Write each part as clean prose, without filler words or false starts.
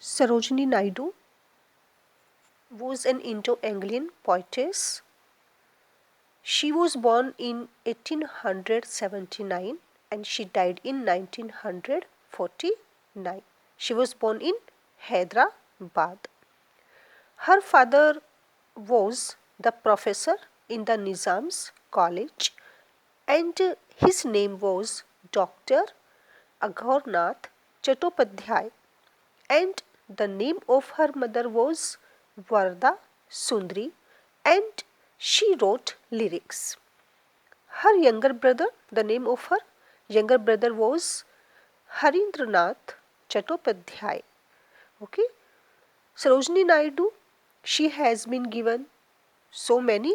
Sarojini Naidu was an Indo-Anglian poetess. She was born in 1879 and she died in 1949. She was born in Hyderabad. Her father was the professor in the Nizam's college and his name was Dr. Agharnath Chattopadhyay, and the name of her mother was Varda Sundri, and she wrote lyrics. Her younger brother, the name of her younger brother was Harindranath Chattopadhyay. Okay, Sarojini Naidu, she has been given so many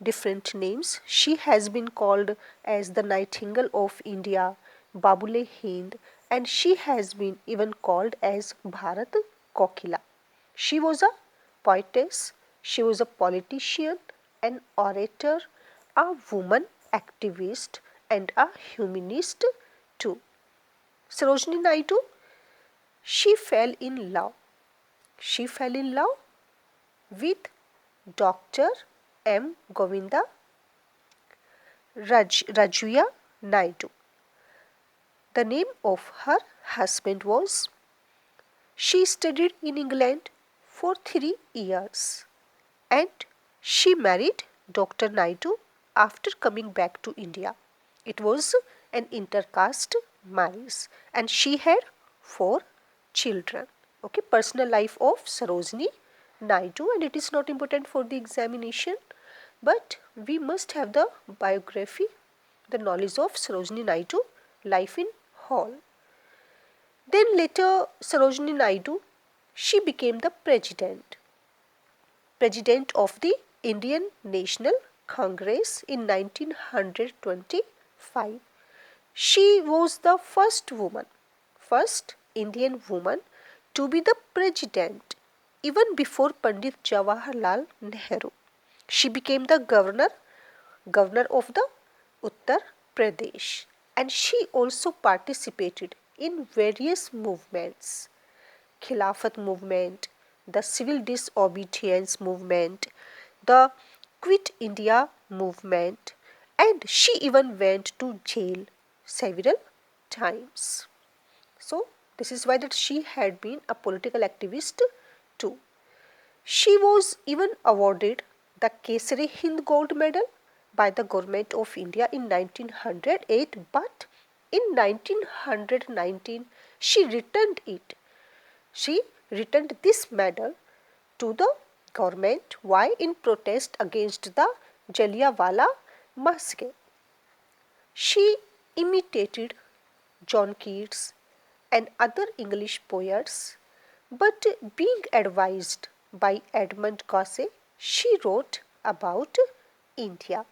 different names. She has been called as the Nightingale of India, Babule Hind, and she has been even called as Bharat Kokila. She was a poetess, she was a politician, an orator, a woman activist, and a humanist too. Sarojini Naidu, she fell in love. She fell in love with Dr. M. Govinda Rajuya Naidu. The name of her husband was. She studied in England for 3 years and she married Dr. Naidu after coming back to India. It was an intercaste marriage and she had 4 children. Okay, personal life of Sarojini Naidu, and it is not important for the examination, but we must have the biography, the knowledge of Sarojini Naidu, life in whole. Then later Sarojini Naidu, she became the president of the Indian National Congress in 1925. She was the first Indian woman to be the president even before Pandit Jawaharlal Nehru. She became the governor of the Uttar Pradesh, and she also participated in various movements: Khilafat movement, the civil disobedience movement, the Quit India movement, and she even went to jail several times. So this is why that she had been a political activist too. She was even awarded the Kesari Hind Gold Medal by the Government of India in 1908, but in 1919 she returned it. She returned this medal to the government. Why? In protest against the Jallianwala Massacre. She imitated John Keats and other English poets, but being advised by Edmund Gosse, she wrote about India.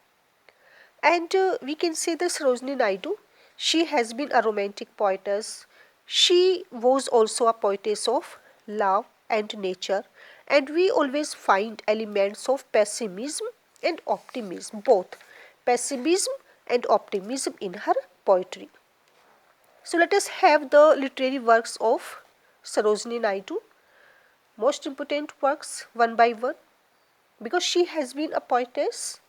And we can say this Sarojini Naidu, she has been a romantic poetess. She was also a poetess of love and nature, and we always find elements of pessimism and optimism, both pessimism and optimism in her poetry. So let us have the literary works of Sarojini Naidu. Most important works one by one, because she has been a poetess.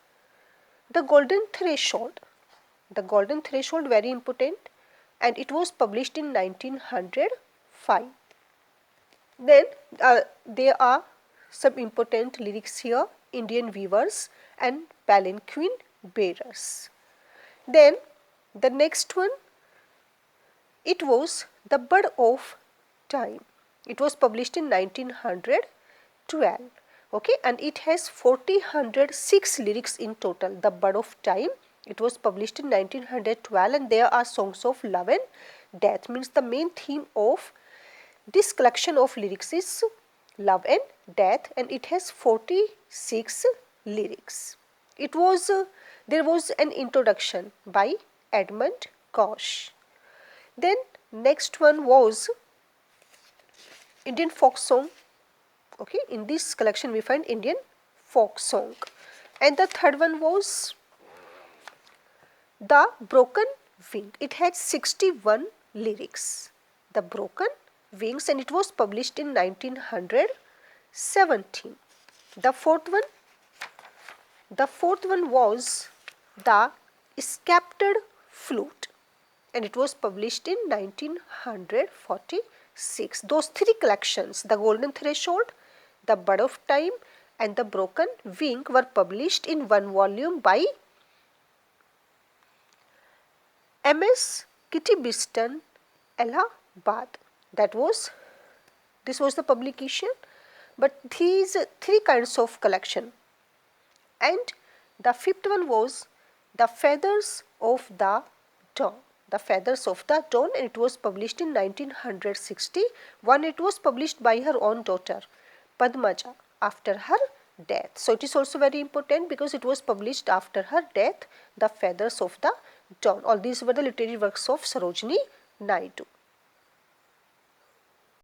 The Golden Threshold, very important, and it was published in 1905. Then there are some important lyrics here: Indian Weavers and Palanquin Bearers. Then the next one, it was The Bud of Time. It was published in 1912. Okay, and it has 406 lyrics in total. The Bud of Time. It was published in 1912, and there are songs of love and death. Means the main theme of this collection of lyrics is love and death, and it has 46 lyrics. It was there was an introduction by Edmund Gosse. Then next one was Indian folk song. Okay, in this collection we find Indian folk song. And the third one was The Broken Wing. It had 61 lyrics. The Broken Wings, and it was published in 1917. The fourth one was The Sceptred Flute, and it was published in 1946. Those three collections, The Golden Threshold, The Bud of Time, and The Broken Wing, were published in one volume by M.S. Kitty Biston, Allahabad. This was the publication. But these three kinds of collection. And the fifth one was The Feathers of the Dawn. The Feathers of the Dawn, and it was published in 1961. It was published by her own daughter, Padmaja, after her death. So it is also very important because it was published after her death, The Feathers of the Dawn. All these were the literary works of Sarojini Naidu.